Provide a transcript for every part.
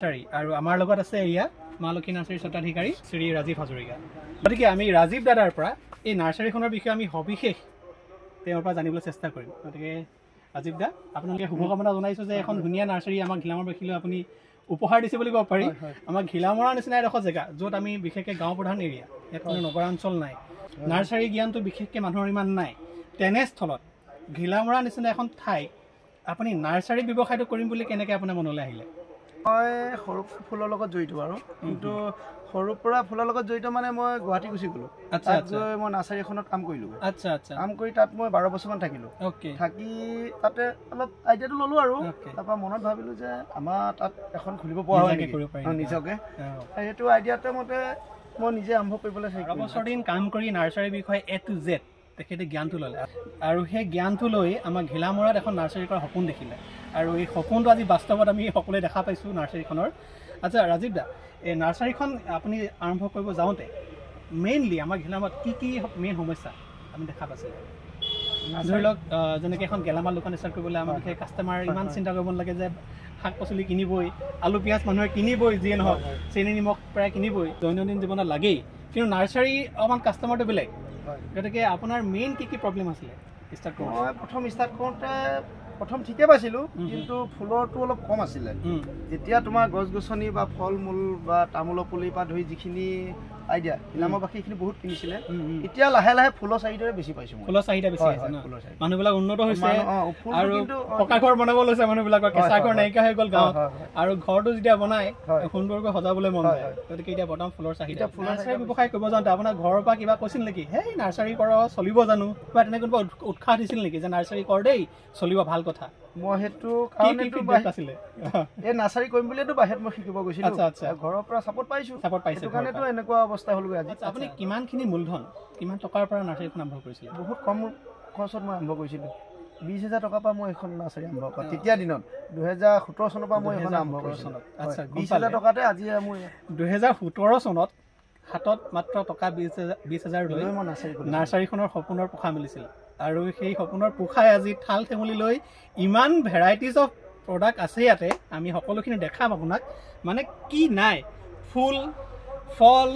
আৰু আমাৰ লগত আছে এয়া মালক্ষী নাৰ্চাৰী স্বত্বাধিকাৰী শ্ৰী ৰাজীৱ হাজৰিকা। গতিকে আমি ৰাজীৱ দাদাৰ পৰা এই নাৰ্চাৰীখনৰ বিষয়ে আমি সবিশেষ তেওঁৰ পৰা জানিবলৈ চেষ্টা কৰিম। গতিকে ৰাজীৱ দা, আপোনালোকে শুভকামনা জনাইছোঁ যে এখন ধুনীয়া নাৰ্চাৰী আমাক ঘিলামৰাবাসীলৈ আপুনি উপহাৰ দিছে বুলি ক'ব পাৰি। আমাক ঘিলামৰাৰ নিচিনা এডোখৰ জেগা য'ত আমি বিশেষকৈ গাঁও প্ৰধান এৰিয়া, ইয়াত কোনো নগৰাঞ্চল নাই, নাৰ্চাৰী জ্ঞানটো বিশেষকৈ মানুহৰ ইমান নাই, তেনেস্থলত ঘিলামৰা নিচিনা এখন ঠাই আপুনি নাৰ্চাৰী ব্যৱসায়টো কৰিম বুলি কেনেকৈ আপোনাৰ মনলৈ আহিলে? মই সৰু ফুলৰ লগত জড়িত আৰু কিন্তু সৰুৰ পৰা ফুলৰ লগত জড়িত মানে মই গুৱাহাটী গুচি গ'লোঁ। তাত গৈ মই নাৰ্চাৰী এখনত কাম কৰিলোঁ। কাম কৰি তাত মই 12 বছৰমান থাকিলোঁ। থাকি তাতে অলপ আইডিয়াটো ল'লোঁ আৰু তাৰপৰা মনত ভাবিলোঁ যে আমাৰ তাত এখন খুলিব পৰা হয় নিজকে। সেইটো আইডিয়াতে মতে মই নিজে আৰম্ভ কৰিবলৈ চাইছোঁ। 12 বছৰ দিন কাম কৰি নাৰ্চাৰীৰ বিষয়ে A to Z তেখেতে জ্ঞানটো ল'লে আৰু সেই জ্ঞানটো লৈ আমাক ঘিলামৰাত এখন নাৰ্চাৰী কৰাৰ সপোন দেখিলে আৰু এই সপোনটো আজি বাস্তৱত আমি সকলোৱে দেখা পাইছোঁ নাৰ্চাৰীখনৰ। আচ্ছা ৰাজীৱ দা, এই নাৰ্চাৰীখন আপুনি আৰম্ভ কৰিব যাওঁতে মেইনলি আমাৰ ঘিলামৰাত কি মেইন সমস্যা আমি দেখা পাইছিলোঁ? ধৰি লওক যেনেকৈ এখন গেলামাল দোকান ষ্টাৰ্ট কৰিবলৈ আমাৰ সেই কাষ্টমাৰ ইমান চিন্তা কৰিব নালাগে যে শাক পাচলি কিনিবই, আলু পিঁয়াজ মানুহে কিনিবই, যিয়ে নহওক চেনি নিমখ প্ৰায় কিনিবই, দৈনন্দিন জীৱনত লাগেই। কিন্তু নাৰ্চাৰী অকণমান কাষ্টমাৰটো বেলেগ। গতিকে আপোনাৰ মেইন কি প্ৰব্লেম আছিলে ষ্টাৰ্ট কৰোঁ? মই ষ্টাৰ্ট কৰোঁতে প্ৰথম ঠিকে পাইছিলোঁ, কিন্তু ফুলৰটো অলপ কম আছিলে। যেতিয়া তোমাৰ গছ গছনি বা ফল মূল বা তামোলৰ পুলিৰ পৰা ধৰি যিখিনি আইডিয়া ঘিলামৰাবাসীখিনি বহুত কিনিছিলে, এতিয়া লাহে লাহে ফুলৰ চাহিদাৰে বেছি পাইছোঁ। ফুলৰ চাহিদা বেছি আছে, মানুহবিলাক উন্নত হৈছে আৰু পকা ঘৰ বনাব লৈছে মানুহবিলাকৰ, কেঁচা ঘৰ নাইকিয়া হৈ গ'ল গাঁৱত আৰু ঘৰটো যেতিয়া বনায় সুন্দৰকৈ সজাবলৈ মন যায়। গতিকে এতিয়া বৰ্তমান ফুলৰ চাহিদা। নাৰ্চাৰী ব্যৱসায় কৰিব যাওঁতে আপোনাৰ ঘৰৰ পৰা কিবা কৈছিল নেকি, সেই নাৰ্চাৰী কৰ চলিব জানো, বা তেনেকৈ কোনোবা উৎসাহ দিছিল নেকি যে নাৰ্চাৰী কৰ দেই চলিব ভাল কথা? মই সেইটো আছিলে এই নাৰ্চাৰী কৰিম বুলিয়েতো বাহিৰত মই শিকিব গৈছিলোঁ। ঘৰৰ পৰা চাপৰ্ট পাইছোঁ, সেইটো কাৰণেতো এনেকুৱা অৱস্থা হ'লগৈ আজি। আপুনি কিমানখিনি মূলধন, কিমান টকাৰ পৰা নাৰ্চাৰীখন আৰম্ভ কৰিছিলে? বহুত কম খৰচত মই আৰম্ভ কৰিছিলোঁ। 20,000 টকাৰ পৰা মই এখন নাৰ্চাৰী আৰম্ভ কৰা তেতিয়া দিনত 2017 চনৰ পৰা মই এখন আৰম্ভ কৰিছিলোঁ। 20,000 টকাতে আজি মোৰ 2017 চনত হাতত মাত্ৰ টকা 20,000 লৈ মই নাৰ্চাৰীখনৰ সপোনৰ পোখা মেলিছিল আৰু সেই সপোনৰ পোখাই আজি ঠাল ঠেঙুলি লৈ ইমান ভেৰাইটিজ অফ প্ৰডাক্ট আছে ইয়াতে, আমি সকলোখিনি দেখাম আপোনাক। মানে কি নাই, ফুল ফল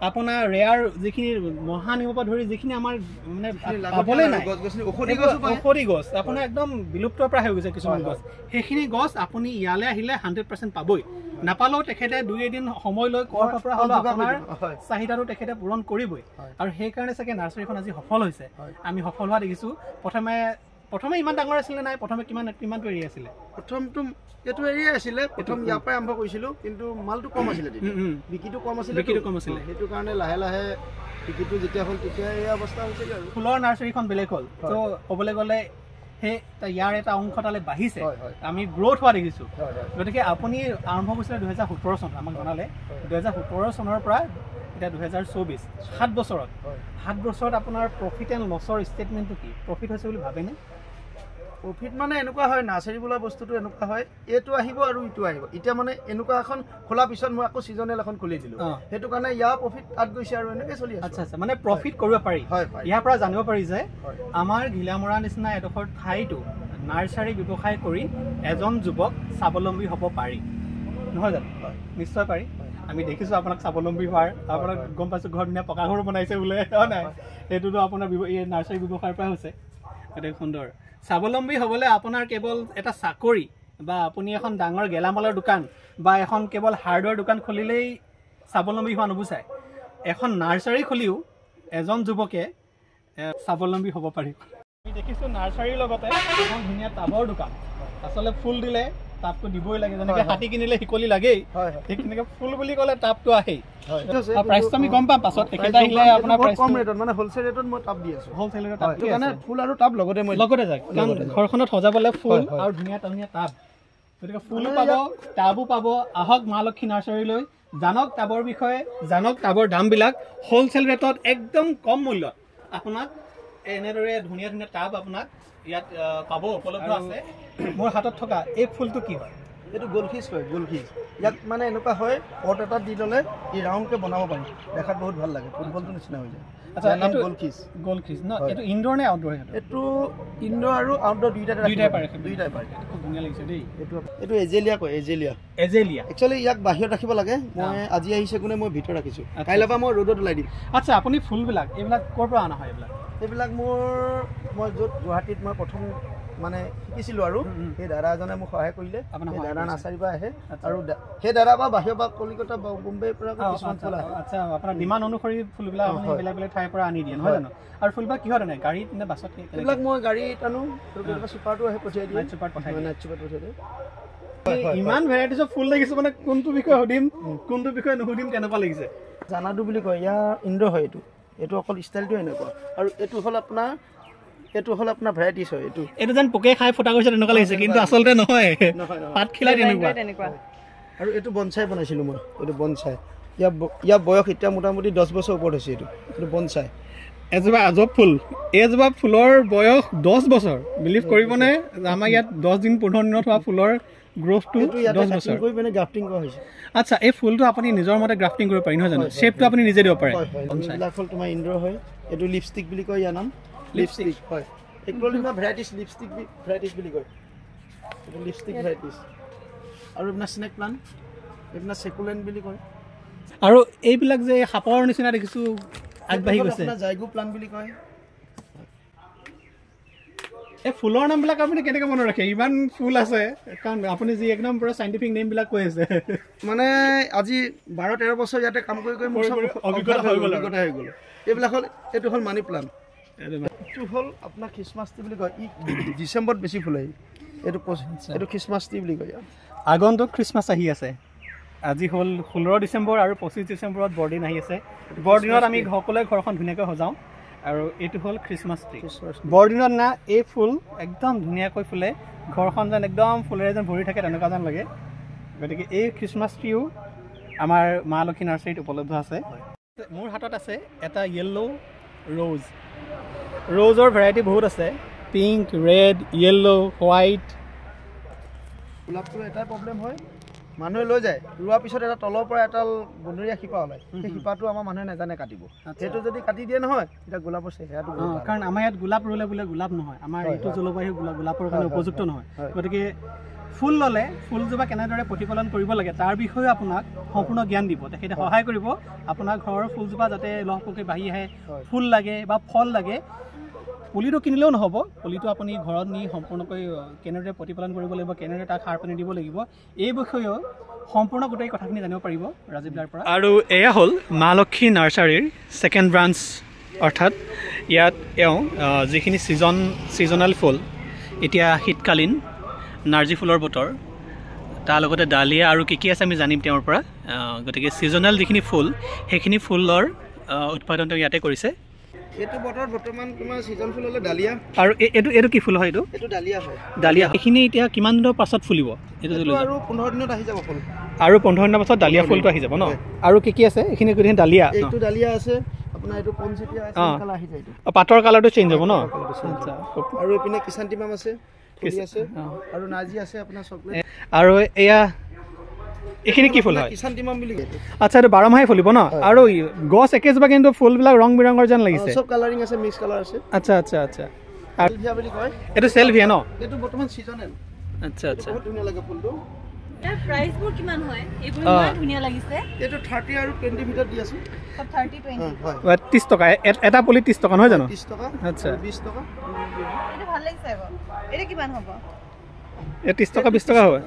আপোনাৰ ৰেয়াৰ যিখিনি মহানিমৰ পৰা ধৰি যিখিনি আমাৰ মানে পাবলৈ নাই, ঔষধি গছ আপোনাৰ একদম বিলুপ্তৰ পৰা হৈ গৈছে কিছুমান গছ, সেইখিনি গছ আপুনি ইয়ালৈ আহিলে 100% পাবই। নাপালেও তেখেতে 2-এদিন সময় লৈ ক'ৰ পৰা হ'লেও আপোনাৰ চাহিদাটো তেখেতে পূৰণ কৰিবই। আৰু সেইকাৰণে চাগে নাৰ্চাৰীখন আজি সফল হৈছে, আমি সফল হোৱা দেখিছোঁ। প্ৰথমে ইমান ডাঙৰ আছিলে নাই? প্ৰথমে কিমানটো এৰিয়া আছিলে? প্ৰথমটো এইটো এৰিয়া আছিলে, প্ৰথম ইয়াৰ পৰাই আৰম্ভ কৰিছিলোঁ, কিন্তু মালটো কম আছিলে, বিক্ৰীটো কম আছিলে। সেইটো কাৰণে লাহে লাহে বিক্ৰীটো যেতিয়া হ'ল তেতিয়া এই অৱস্থা হৈছিলে আৰু ফুলৰ নাৰ্চাৰীখন বেলেগ হ'ল। ত' ক'বলৈ গ'লে সেই ইয়াৰ এটা অংশ তালৈ বাঢ়িছে, আমি গ্ৰ'থ হোৱা দেখিছোঁ। গতিকে আপুনি আৰম্ভ কৰিছিলে 2017 চনত, আমাক জনালে 2017 চনৰ পৰা এতিয়া 2024, 7 বছৰত আপোনাৰ প্ৰফিট এণ্ড লছৰ ষ্টেটমেণ্টটো কি? প্ৰফিট হৈছে বুলি ভাবেনে? প্ৰফিট মানে এনেকুৱা হয়, নাৰ্চাৰী বোলা বস্তুটো এনেকুৱা হয়, এইটো আহিব আৰু ইটো আহিব। এতিয়া মানে এনেকুৱা এখন খোলাৰ পিছত মই আকৌ ছিজনেল এখন খুলি দিলোঁ, সেইটো কাৰণে ইয়াৰ প্ৰফিট তাত গৈছে আৰু এনেকৈ চলি আছে। আচ্ছা, মানে প্ৰফিট কৰিব পাৰি। ইয়াৰ পৰা জানিব পাৰি যে আমাৰ ঘিলামৰা নিচিনা এডোখৰ ঠাইতো নাৰ্চাৰী ব্যৱসায় কৰি এজন যুৱক স্বাৱলম্বী হ'ব পাৰি, নহয় জানো? নিশ্চয় পাৰি। আমি দেখিছোঁ আপোনাক স্বাৱলম্বী হোৱাৰ, আপোনাক গম পাইছোঁ ঘৰ ধুনীয়া পকা ঘৰ বনাইছে বোলে, নাই? সেইটোতো আপোনাৰ এই নাৰ্চাৰী ব্যৱসায়ৰ পৰা হৈছে। গতিকে সুন্দৰ। স্বাৱলম্বী হ'বলৈ আপোনাৰ কেৱল এটা চাকৰি বা আপুনি এখন ডাঙৰ গেলামালৰ দোকান বা এখন কেৱল হাৰ্ডৱেৰ দোকান খুলিলেই স্বাৱলম্বী হোৱা নুবুজায়। এখন নাৰ্চাৰী খুলিও এজন যুৱকে স্বাৱলম্বী হ'ব পাৰিব। আমি দেখিছোঁ নাৰ্চাৰীৰ লগতে এখন ধুনীয়া টাবৰ দোকান। আচলতে ফুল দিলে টাবটো দিবই লাগে, যেনেকৈ হাতী কিনিলে শিকলি লাগেই, ঠিক তেনেকৈ ফুল বুলি ক'লে টাবটো আহেই। প্ৰাইচটো আমি গম পাম পাছত, তেখেতে আহিলে আপোনাৰ কম ৰেটত মানে হ'লচেল ৰেটত মই টাব দি আছোঁ। হ'লচেল ৰেটত টাব মানে ফুল আৰু টাব লগতে যায়, কাৰণ ঘৰখনত সজাবলৈ ফুল আৰু ধুনীয়া টাব। গতিকে ফুলো পাব, টাবো পাব। আহক মালক্ষী নাৰ্চাৰীলৈ, জানক টাবৰ বিষয়ে, জানক টাবৰ দামবিলাক। হ'লচেল ৰেটত একদম কম মূল্যত আপোনাক এনেদৰে ধুনীয়া টাব আপোনাক ইয়াত পাব, উপলব্ধ আছে। মোৰ হাতত থকা এই ফুলটো কি হয়? এইটো গোলখিজ হয়, গোলখিজ। ইয়াক মানে এনেকুৱা হয় পট এটা দি ল'লে ই ৰাউণ্ডকে বনাব পাৰি, দেখাত বহুত ভাল লাগে, ফুটবলটো নিচিনা হৈ যায়। আচ্ছা, নাম গোলখিজ। গোলখিজ ন, এইটো ইনডোৰ নে আউটডোৰ? এইটো ইনডোৰ আৰু আউটডোৰ দুইটাই পাৰে। খুব ধুনীয়া লাগিছে দেই। এইটো এজেলিয়া কয়, এজেলিয়া। একচুৱেলি ইয়াক বাহিৰত ৰাখিব লাগে, মই আজি আহিছে কোনে মই ভিতৰত ৰাখিছোঁ, কাইলৈ পৰা মই ৰ'দত ওলাই দিম। আচ্ছা, আপুনি ফুলবিলাক এইবিলাক ক'ৰ পৰা অনা হয়? এইবিলাক মই য'ত গুৱাহাটীত মই প্ৰথম মানে শিকিছিলোঁ আৰু সেই দাদা এজনে মোক সহায় কৰিলে, সেই দাদা নাৰ্চাৰীৰ পৰা আহে আৰু সেই দাদা বা বাহিৰৰ পৰা কলিকতা বা বোম্বেৰ পৰা কিছুমান ফুল আহে। আচ্ছা, আপোনাৰ ডিমাণ্ড অনুসৰি ফুলবিলাক বেলেগ বেলেগ ঠাইৰ পৰা আনি দিয়ে নহয় জানো? আৰু ফুলবিলাক কিহত আনে, গাড়ীত নে বাছত? এইবিলাক মই গাড়ীত আনো, চুপাৰটো আহে পঠিয়াই দিয়ে, নাইট চুপাৰ পঠিয়াই দিয়ে। ইমান ভেৰাইটিজৰ ফুল লাগিছে, মানে কোনটো বিষয়ে সুধিম কোনটো বিষয়ে নুসুধিম তেনেকুৱা লাগিছে। জানাডু বুলি কয়, ইয়াৰ ইনডোৰ হয়। এইটো অকল ষ্টাইলটো এনেকুৱা, আৰু এইটো হ'ল আপোনাৰ ভেৰাইটিজ হয়। এইটো যেন পোকে খাই ফুটা কৰিছে তেনেকুৱা লাগিছে, কিন্তু আচলতে নহয়, পাত খিলাই তেনেকুৱা। আৰু এইটো বনচাই বনাইছিলোঁ মই, এইটো বনচাই। ইয়াৰ বয়স এতিয়া মোটামুটি 10 বছৰ ওপৰত হৈছে। এইটো বনচাই, এজোপা আজব ফুল। এইজোপা ফুলৰ বয়স 10 বছৰ। বিলিভ কৰিবনে, আমাৰ ইয়াত 10 দিন 15 দিনত হোৱা ফুলৰ গ্ৰোথটো 10 বছৰ মানে গ্ৰাফটিং কৰা হৈছে। আচ্ছা, এই ফুলটো আপুনি নিজৰ মতে গ্ৰাফটিং কৰিব পাৰি নহয় জানো? শ্বেপটো আপুনি নিজে দিব পাৰে। এইবিলাক ফুল তোমাৰ ইনডোৰ হয়। এইটো লিপষ্টিক বুলি কয়, ইয়াৰ নাম লিপষ্টিক হয়। একচুৱেলি ভেৰাইটিজ লিপষ্টিক ভেৰাইটিজ বুলি কয়, এইটো লিপষ্টিক ভেৰাইটিজ। আৰু আপোনাৰ স্নেক প্লাণ্ট, এইবিলাক চেকুলেণ্ট বুলি কয়। আৰু এইবিলাক যে সাপৰ নিচিনা দেখিছোঁ আগবাঢ়ি গৈছে, জাইগো প্লাণ্ট বুলি কয়। এই ফুলৰ নামবিলাক আপুনি কেনেকৈ মনত ৰাখে? ইমান ফুল আছে, কাৰণ আপুনি যি একদম পুৰা চাইণ্টিফিক নেমবিলাক কৈ আছে। মানে আজি 12-13 বছৰ ইয়াতে কাম কৰি মোৰ অভিজ্ঞতা হৈ গ'ল। এইবিলাক হ'ল, এইটো হ'ল মানি প্লাণ্ট। এইটো হ'ল আপোনাৰ খ্ৰীষ্টমাছ ট্ৰী বুলি কয়। ই ডিচেম্বৰত বেছি ফুলে। এইটো খ্ৰীষ্টমাছ ট্ৰী বুলি কয়। আগন্তুক খ্ৰীষ্টমাছ আহি আছে। আজি হ'ল 16 ডিচেম্বৰ আৰু 25 ডিচেম্বৰত বৰদিন আহি আছে। বৰদিনত আমি সকলোৱে ঘৰখন ধুনীয়াকৈ সজাওঁ, আৰু এইটো হ'ল খ্ৰীষ্টমাছ ট্ৰী। বৰদিনত না এই ফুল একদম ধুনীয়াকৈ ফুলে, ঘৰখন যেন একদম ফুলেৰে যেন ভৰি থাকে তেনেকুৱা যেন লাগে। গতিকে এই খ্ৰীষ্টমাছ ট্ৰীও আমাৰ মা লক্ষী নাৰ্চাৰীত উপলব্ধ আছে। মোৰ হাতত আছে এটা য়েল্ল' ৰ'জ। ৰ'জৰ ভেৰাইটি বহুত আছে, পিংক, ৰেড, য়েল্ল', হোৱাইট। গোলাপটোৰ এটাই প্ৰব্লেম হয়, মানুহে লৈ যায়, ৰোৱাৰ পিছত এটা তলৰ পৰা এডাল বনৰীয়া শিপা ওলায়। সেই শিপাটো আমাৰ মানুহে নাজানে কাটিব। সেইটো যদি কাটি দিয়ে নহয়, তেতিয়া গোলাপৰ চেহেৰাটো, কাৰণ আমাৰ ইয়াত গোলাপ ৰুলে বোলে গোলাপ নহয়, আমাৰ এইটো জলবায়ু গোলাপৰ কাৰণে উপযুক্ত নহয়। গতিকে ফুল ল'লে ফুলজোপা কেনেদৰে প্ৰতিপালন কৰিব লাগে তাৰ বিষয়েও আপোনাক সম্পূৰ্ণ জ্ঞান দিব, তেখেতে সহায় কৰিব। আপোনাৰ ঘৰৰ ফুলজোপা যাতে লহপহকৈ বাঢ়ি আহে, ফুল লাগে বা ফল লাগে, পুলিটো কিনিলেও নহ'ব, পুলিটো আপুনি ঘৰত নি সম্পূৰ্ণকৈ কেনেদৰে প্ৰতিপালন কৰিব লাগিব, কেনেদৰে তাক সাৰ পানী দিব লাগিব, এই বিষয়েও সম্পূৰ্ণ গোটেই কথাখিনি জানিব পাৰিব ৰাজীৱ দাৰ পৰা। আৰু এয়া হ'ল মা লক্ষী নাৰ্চাৰীৰ ছেকেণ্ড ব্ৰাঞ্চ, অৰ্থাৎ ইয়াত যিখিনি ছিজনেল ফুল, এতিয়া শীতকালীন নাৰ্জী ফুলৰ বতৰ, তাৰ লগতে ডালিয়া আৰু কি আছে আমি জানিম তেওঁৰ পৰা। গতিকে ছিজনেল যিখিনি ফুল, সেইখিনি ফুলৰ উৎপাদন তেওঁ ইয়াতে কৰিছে। এইটো বতৰত বৰ্তমান তোমাৰ ছিজন ফুল হ'লে ডালিয়া। আৰু এইটো কি ফুল হয়? এইটো ডালিয়া হয়। ডালিয়া। এইখিনি এতিয়া কিমান দিনৰ পাছত ফুলিব? এইটো আৰু 15 দিনত আহি যাব ফুল। আৰু 15 দিনৰ পাছত ডালিয়া ফুলটো আহি যাব ন? আৰু কি আছে? এইখিনি গোটেই ডালিয়া। এইটো ডালিয়া আছে, আপোনাৰ এইটো পনচেটিয়া আছে, কালাৰ আহি যায়। পাতৰ কালাৰটো চেঞ্জ হ'ব ন? আচ্ছা। আৰু এইপিনে কিষান্তিমাম আছে, ফুলি আছে, আৰু নাৰ্জী আছে আপোনাৰ চকলেট। আৰু এয়া এইখিনি কি ফুল হয়? কিষান্তিমাম বুলি কয়। আচ্ছা, এইটো 12 মাহে ফুলিব ন? আৰু গছ একেজোপা, কিন্তু ফুলবিলাক ৰং বিৰঙৰ যেন লাগিছে। চব কালাৰিং আছে, মিক্স কালাৰ আছে। আচ্ছা আচ্ছা আচ্ছা। চেলভিয়া বুলি কয়। এইটো চেলভিয়া ন? এইটো বৰ্তমান ছিজনেল। আচ্ছা আচ্ছা। বহুত ধুনীয়া লাগে ফুলটো। তাৰ প্ৰাইচবোৰ কিমান হয়? এইবোৰ ইমান ধুনীয়া লাগিছে। এইটো 30 আৰু 20 ভিতৰত দি আছো। সব 30 20 হয়। 30 টকা এটা পুলি, 30 টকা নহয় জানো? 30 টকা। আচ্ছা, 20 টকা। এটা ভাল লাগিছে আকৌ। এটা কিমান হ'ব? এই 30 টকা 20 টকা হয়।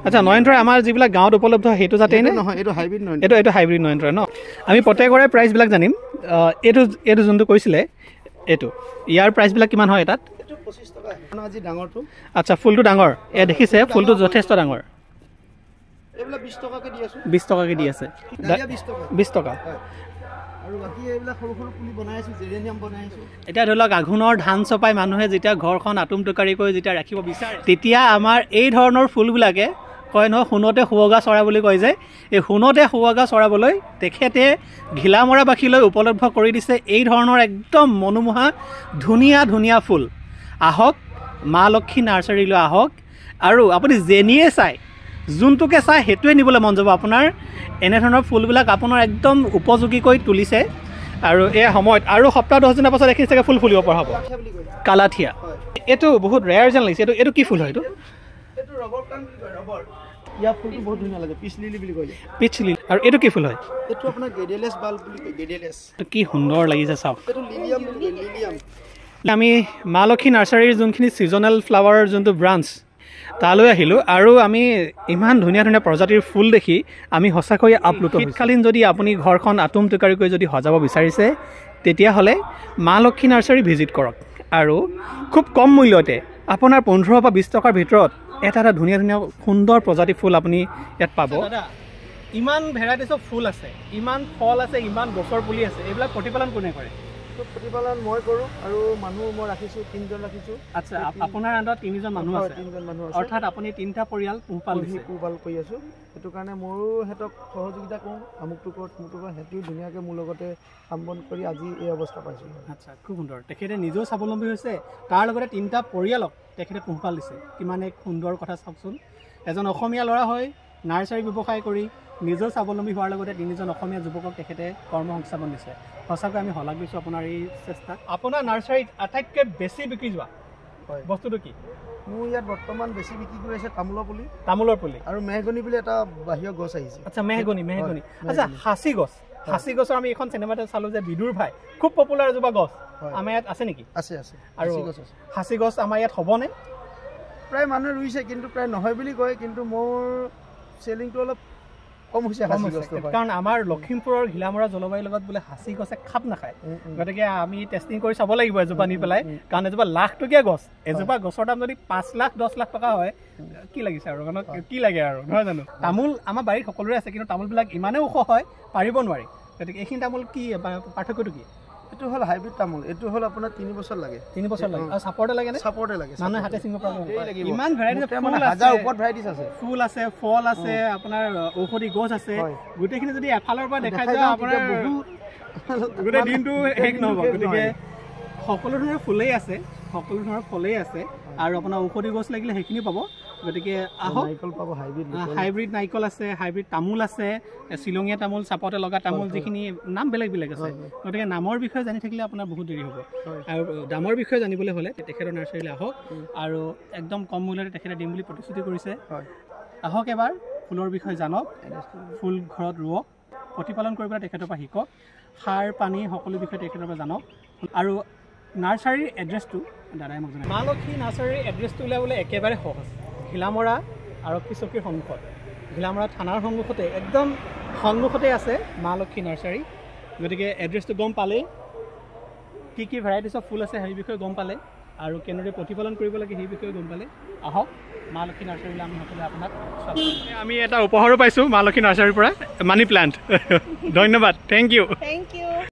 আচ্ছা, নয়নতৰা আমাৰ যিবিলাক গাঁৱত উপলব্ধ সেইটো জাতেই নে? নহয়, এইটো হাইব্ৰিড নয়ন। এইটো হাইব্ৰিড নয়নতৰা ন? আমি প্ৰত্যেকৰে প্ৰাইচবিলাক জানিম। এইটো যোনটো কৈছিলে, এইটো ইয়াৰ প্ৰাইচবিলাক কিমান হয় এটাত? এইটো 25 টকা। আজি ডাঙৰটো। আচ্ছা, ফুলটো ডাঙৰ। দেখিছে ফুলটো যথেষ্ট ডাঙৰ। এইবিলাক 20 টকাকে দি আছো। 20 টকাকে দি আছে। 20 টকা। আৰু বাকি এইবিলাক সৰু সৰু পুলি বনাই আছো, জেৰেনিয়াম বনাই আছো। এতিয়া ধৰি লওক আঘোণৰ ধান চপাই মানুহে যেতিয়া ঘৰখন আতুম টোকাৰিকৈ যেতিয়া ৰাখিব বিচাৰে, তেতিয়া আমাৰ এই ধৰণৰ ফুলবিলাকে কয় নহয়, সোণতে শুৱগা চৰা বুলি কয় যে, এই সোণতে শুৱগা চৰাবলৈ তেখেতে ঘিলামৰাবাসীলৈ উপলব্ধ কৰি দিছে এই ধৰণৰ একদম মনোমোহা ধুনীয়া ধুনীয়া ফুল। আহক, মা লক্ষী নাৰ্চাৰীলৈ আহক, আৰু আপুনি যেনিয়ে চাই যোনটোকে চাই সেইটোৱে নিবলৈ মন যাব আপোনাৰ এনে ধৰণৰ ফুলবিলাক আপোনাৰ একদম উপযোগীকৈ তুলিছে আৰু এই সময়ত আৰু সপ্তাহ 10 দিনৰ পাছত দেখি চাগে ফুল ফুলিব পৰা হ'ব কালাথিয়া এইটো বহুত ৰেয়াৰ যেন লাগিছে এইটো কি ফুল হয় এইটো ৰবৰ প্লান্ট বুলি কয় ৰবৰ ইয়া ফুলটো বহুত ধুনীয়া লাগে পিচ লিলি বুলি কয় পিচ লিলি আৰু এইটো কি ফুল হয় এইটো আপোনাৰ গেডেলেছ বাল্ব বুলি কয় গেডেলেছ কি সুন্দৰ লাগিছে চাওক এইটো লিলিয়াম বুলি কয় লিলিয়াম আমি মা লক্ষ্মী নাৰ্চাৰীৰ যোনখিনি ছিজনেল ফ্লাৱাৰৰ যোনটো ব্ৰাঞ্চ তালৈ আহিলোঁ আৰু আমি ইমান ধুনীয়া ধুনীয়া প্ৰজাতিৰ ফুল দেখি আমি সঁচাকৈ আপ্লুত শীতকালীন যদি আপুনি ঘৰখন আটোম টোকাৰিকৈ যদি সজাব বিচাৰিছে তেতিয়াহ'লে মা লক্ষ্মী নাৰ্চাৰী ভিজিট কৰক আৰু খুব কম মূল্যতে আপোনাৰ 15 বা 20 টকাৰ ভিতৰত এটা ধুনীয়া ধুনীয়া সুন্দৰ প্ৰজাতিৰ ফুল আপুনি ইয়াত পাব ইমান ভেৰাইটিছ অফ ফুল আছে ইমান ফল আছে ইমান গছৰ পুলি আছে এইবিলাক প্ৰতিপালন কোনে কৰে প্ৰতিপালন মই কৰোঁ আৰু মানুহ মই ৰাখিছোঁ 3জন ৰাখিছোঁ আচ্ছা আপোনাৰ আণ্ডাৰত 3জন মানুহ আছে 3জন মানুহ আছে অৰ্থাৎ আপুনি 3টা পৰিয়াল পোহপাল কৰি আছোঁ সেইটো কাৰণে ময়ো সিহঁতক সহযোগিতা কৰোঁ আমুকটো ক'ত মোৰটো ক'ত সিহঁতিও ধুনীয়াকৈ মোৰ লগতে কাম বন কৰি আজি এই অৱস্থা পাইছোঁ আচ্ছা খুব সুন্দৰ তেখেতে নিজেও স্বাৱলম্বী হৈছে তাৰ লগতে 3টা পৰিয়ালক তেখেতে পোহপাল দিছে কিমান এক সুন্দৰ কথা চাওকচোন এজন অসমীয়া ল'ৰা হৈ নাৰ্চাৰী ব্যৱসায় কৰি নিজেও স্বাৱলম্বী হোৱাৰ লগতে 3জন অসমীয়া যুৱকক তেখেতে কৰ্মসংস্থাপন দিছে সঁচাকৈ আমি শলাগ লৈছোঁ আপোনাৰ এই চেষ্টাত আপোনাৰ নাৰ্চাৰীত আটাইতকৈ বেছি বিক্ৰী যোৱা হয় বস্তুটো কি মোৰ ইয়াত বৰ্তমান বেছি বিক্ৰী কৰি আছে তামোলৰ পুলি আৰু মেহগনি বুলি এটা বাহিৰৰ গছ আহিছে আচ্ছা মেহগনি আচ্ছা সাঁচি গছৰ আমি এখন চিনেমাতে চালোঁ যে বিদুৰ ভাই খুব পপুলাৰ এজোপা গছ আমাৰ ইয়াত আছে নেকি আছে আৰু সাঁচি গছ আমাৰ ইয়াত হ'বনে প্ৰায় মানুহে ৰুইছে কিন্তু প্ৰায় নহয় বুলি কয় কিন্তু মোৰ চেলিংটো অলপ কম হৈছে কাৰণ আমাৰ লখিমপুৰৰ ঘিলামৰা জলবায়ুৰ লগত বোলে সাঁচি গছে খাপ নাখায় গতিকে আমি টেষ্টিং কৰি চাব লাগিব এজোপা নি পেলাই কাৰণ এজোপা লাখটকীয়া গছ এজোপা গছৰ দাম যদি 5 লাখ 10 লাখ টকা হয় কি লাগিছে আৰু কি লাগে আৰু নহয় জানো তামোল আমাৰ বাৰীত সকলোৰে আছে কিন্তু তামোলবিলাক ইমানেই ওখ হয় পাৰিব নোৱাৰি গতিকে এইখিনি তামোল কি পাৰ্থক্যটো কি এইটো হ'ল হাইব্ৰিড তামোল এইটো হ'ল আপোনাৰ 3 বছৰ লাগে আৰু চাপৰ্টে লাগে মানুহে হাতে ছিঙিব পৰা ইমান ভেৰাইটিছ ওপৰত ভেৰাইটিছ আছে ফুল আছে ফল আছে আপোনাৰ ঔষধি গছ আছে গোটেইখিনি যদি এফালৰ পৰা দেখাই যায় আপোনাৰ গোটেই দিনটো শেষ নহ'ব গতিকে সকলো ধৰণৰ ফুলেই আছে সকলো ধৰণৰ ফলেই আছে আৰু আপোনাৰ ঔষধি গছ লাগিলে সেইখিনি পাব গতিকে আহক নাৰিকল পাব হাইব্ৰিড নাৰিকল আছে হাইব্ৰিড তামোল আছে শ্বিলঙীয়া তামোল চাপতে লগা তামোল যিখিনি নাম বেলেগ আছে গতিকে নামৰ বিষয়ে জানি থাকিলে আপোনাৰ বহুত দেৰি হ'ব আৰু দামৰ বিষয়ে জানিবলৈ হ'লে তেখেতৰ নাৰ্চাৰীলৈ আহক আৰু একদম কম মূল্যতে তেখেতে দিম বুলি প্ৰতিশ্ৰুতি কৰিছে আহক এবাৰ ফুলৰ বিষয়ে জানক ফুল ঘৰত ৰুৱক প্ৰতিপালন কৰিবলৈ তেখেতৰ পৰা শিকক সাৰ পানী সকলো বিষয়ে তেখেতৰ পৰা জানক আৰু নাৰ্চাৰীৰ এড্ৰেছটো দাদাই মোক জনায় মা লক্ষ্মী নাৰ্চাৰীৰ এড্ৰেছটো উলিয়াবলৈ একেবাৰে সহজ ঘিলামৰা আৰক্ষী চকীৰ সন্মুখত ঘিলামৰা থানাৰ সন্মুখতে একদম সন্মুখতে আছে মা লক্ষ্মী নাৰ্চাৰী গতিকে এড্ৰেছটো গম পালেই কি ভেৰাইটিছ অফ ফুল আছে সেই বিষয়ে গম পালে আৰু কেনেদৰে প্ৰতিপালন কৰিব লাগে সেই বিষয়ে গম পালে আহক মা লক্ষ্মী নাৰ্চাৰীলৈ আমি সকলোৱে আপোনাক আমি এটা উপহাৰো পাইছোঁ মা লক্ষ্মী নাৰ্চাৰীৰ পৰা মানি প্লাণ্ট ধন্যবাদ থেংক ইউ